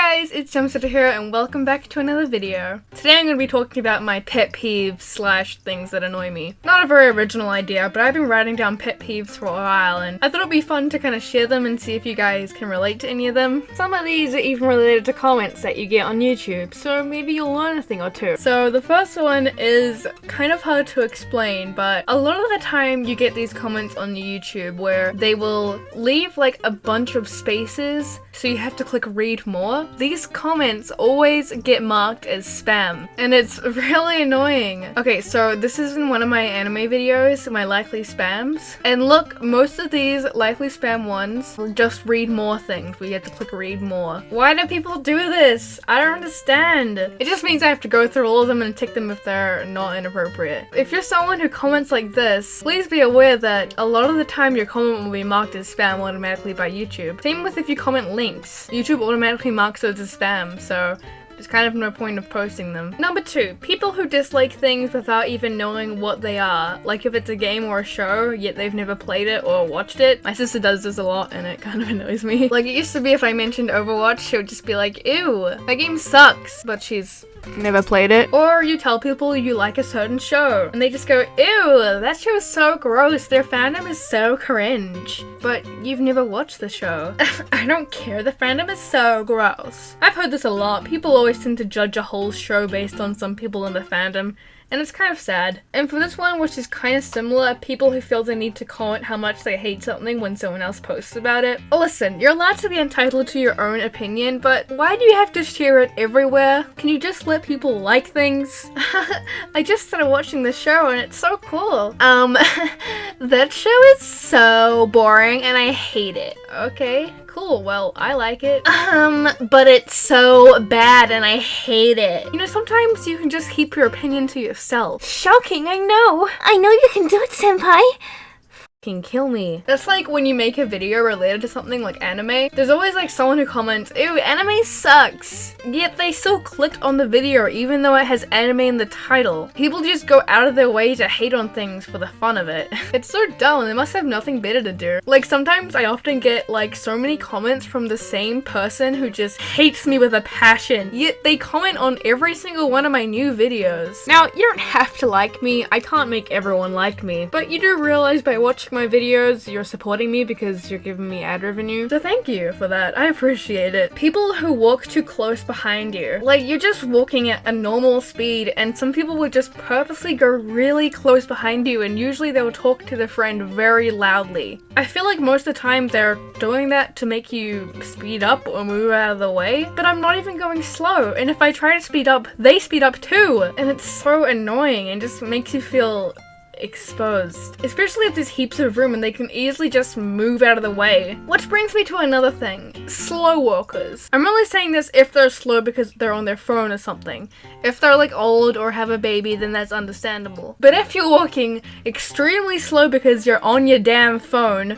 guys, it's Jumpsutter here and welcome back to another video. Today I'm going to be talking about my pet peeves slash things that annoy me. Not a very original idea, but I've been writing down pet peeves for a while and I thought it'd be fun to kind of share them and see if you guys can relate to any of them. Some of these are even related to comments that you get on YouTube, so maybe you'll learn a thing or two. So the first one is kind of hard to explain, but a lot of the time you get these comments on YouTube where they will leave like a bunch of spaces so you have to click read more. These comments always get marked as spam, and it's really annoying. Okay, so this is in one of my anime videos, my likely spams. And look, most of these likely spam ones will just read more things where you have to click read more. Why do people do this? I don't understand. It just means I have to go through all of them and tick them if they're not inappropriate. If you're someone who comments like this, please be aware that a lot of the time your comment will be marked as spam automatically by YouTube. Same with if you comment links. YouTube automatically marks those as spam, so there's kind of no point of posting them. Number 2, people who dislike things without even knowing what they are. Like if it's a game or a show, yet they've never played it or watched it. My sister does this a lot and it kind of annoys me. Like it used to be if I mentioned Overwatch, she would just be like, ew, that game sucks, but she's never played it. Or you tell people you like a certain show and they just go, ew, that show is so gross, their fandom is so cringe. But you've never watched the show. I don't care, the fandom is so gross. I've heard this a lot. People always tend to judge a whole show based on some people in the fandom, and it's kind of sad. And for this one, which is kind of similar, people who feel the need to comment how much they hate something when someone else posts about it. Listen, you're allowed to be entitled to your own opinion, but why do you have to share it everywhere? Can you just let people like things? I just started watching the show and it's so cool. That show is so boring and I hate it. Okay, cool, well, I like it. But it's so bad and I hate it. You know, sometimes you can just keep your opinion to yourself. Shocking, I know. I know you can do it, senpai. Fucking kill me. That's like when you make a video related to something like anime, there's always like someone who comments, ew, anime sucks. Yet they still clicked on the video even though it has anime in the title. People just go out of their way to hate on things for the fun of it. It's so dumb, they must have nothing better to do. Like sometimes I often get like so many comments from the same person who just hates me with a passion, yet they comment on every single one of my new videos. Now, you don't have to like me, I can't make everyone like me, but you do realize by watching my videos, you're supporting me because you're giving me ad revenue. So thank you for that. I appreciate it. People who walk too close behind you. Like you're just walking at a normal speed and some people would just purposely go really close behind you and usually they will talk to their friend very loudly. I feel like most of the time they're doing that to make you speed up or move out of the way, but I'm not even going slow, and if I try to speed up, they speed up too, and it's so annoying and just makes you feel exposed. Especially if there's heaps of room and they can easily just move out of the way. Which brings me to another thing. Slow walkers. I'm only saying this if they're slow because they're on their phone or something. If they're like old or have a baby, then that's understandable. But if you're walking extremely slow because you're on your damn phone,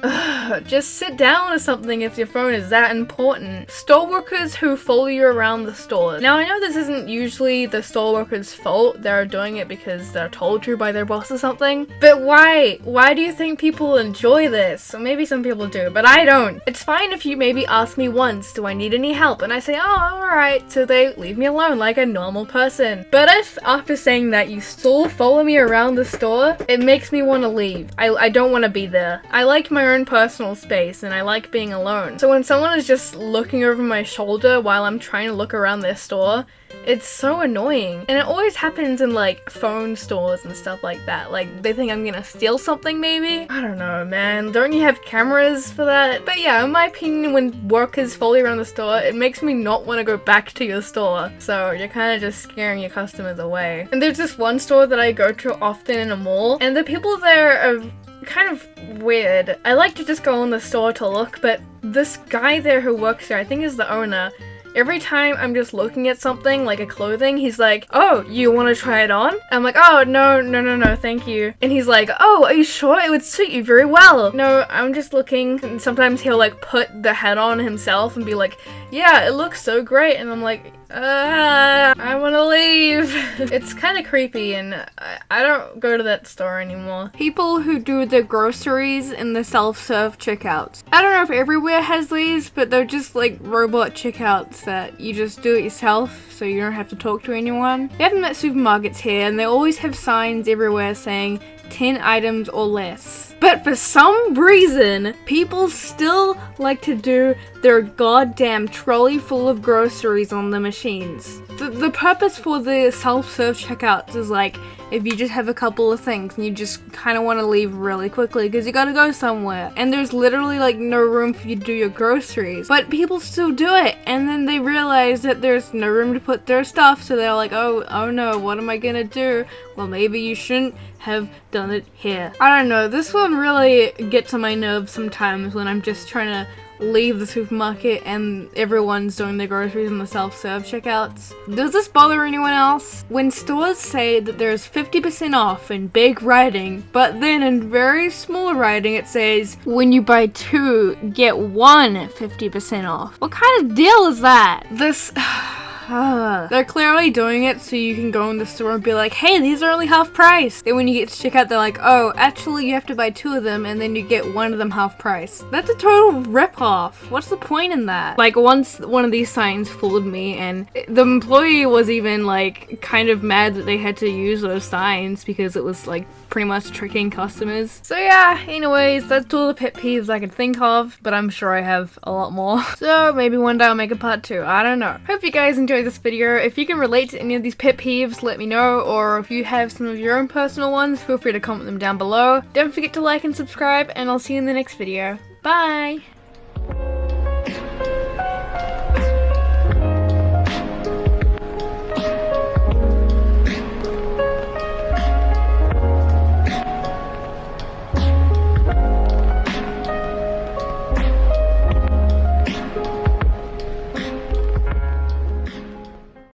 just sit down or something if your phone is that important. Store workers who follow you around the store. Now I know this isn't usually the store workers' fault. They're doing it because they're told to by their boss or something. But why? Why do you think people enjoy this? Or maybe some people do, but I don't. It's fine if you maybe ask me once, do I need any help? And I say, oh, alright, so they leave me alone like a normal person. But if after saying that you still follow me around the store, it makes me want to leave. I don't want to be there. I like my own personal space and I like being alone. So when someone is just looking over my shoulder while I'm trying to look around their store, it's so annoying. And it always happens in like phone stores and stuff like that. Like they think I'm gonna steal something maybe? I don't know, man. Don't you have cameras for that? But yeah, in my opinion, when workers follow you around the store, it makes me not want to go back to your store. So you're kind of just scaring your customers away. And there's this one store that I go to often in a mall, and the people there are kind of weird. I like to just go in the store to look, but this guy there who works there, I think is the owner, every time I'm just looking at something, like a clothing, he's like, oh, you want to try it on? I'm like, oh, no, thank you. And he's like, oh, are you sure? It would suit you very well. No, I'm just looking. And sometimes he'll like put the hat on himself and be like, yeah, it looks so great. And I'm like, I want to leave. It's kind of creepy and I don't go to that store anymore. People who do the groceries in the self-serve checkouts. I don't know if everywhere has these, but they're just like robot checkouts. that you just do it yourself so you don't have to talk to anyone. We have them at supermarkets here, and they always have signs everywhere saying 10 items or less. But for some reason, people still like to do their goddamn trolley full of groceries on the machines. The purpose for the self-serve checkouts is like, if you just have a couple of things and you just kind of want to leave really quickly because you gotta go somewhere and there's literally like no room for you to do your groceries, but people still do it, and then they realize that there's no room to put their stuff, so they're like, oh no, what am I gonna do? Well, maybe you shouldn't have done it here. I don't know, this one really gets on my nerves sometimes when I'm just trying to leave the supermarket and everyone's doing their groceries in the self-serve checkouts. Does this bother anyone else? When stores say that there's 50% off in big writing, but then in very small writing it says, when you buy 2, get 1 50% off. What kind of deal is that? This... They're clearly doing it so you can go in the store and be like, hey, these are only half price. Then when you get to checkout, they're like, oh, actually you have to buy 2 of them and then you get 1 of them half price. That's a total rip-off. What's the point in that? Like, once one of these signs fooled me, and the employee was even like kind of mad that they had to use those signs because it was like pretty much tricking customers. So yeah, anyways, that's all the pet peeves I could think of, but I'm sure I have a lot more. So maybe one day I'll make a part 2. I don't know. Hope you guys enjoyed this video. If you can relate to any of these pet peeves, let me know, or if you have some of your own personal ones, feel free to comment them down below. Don't forget to like and subscribe, and I'll see you in the next video. Bye!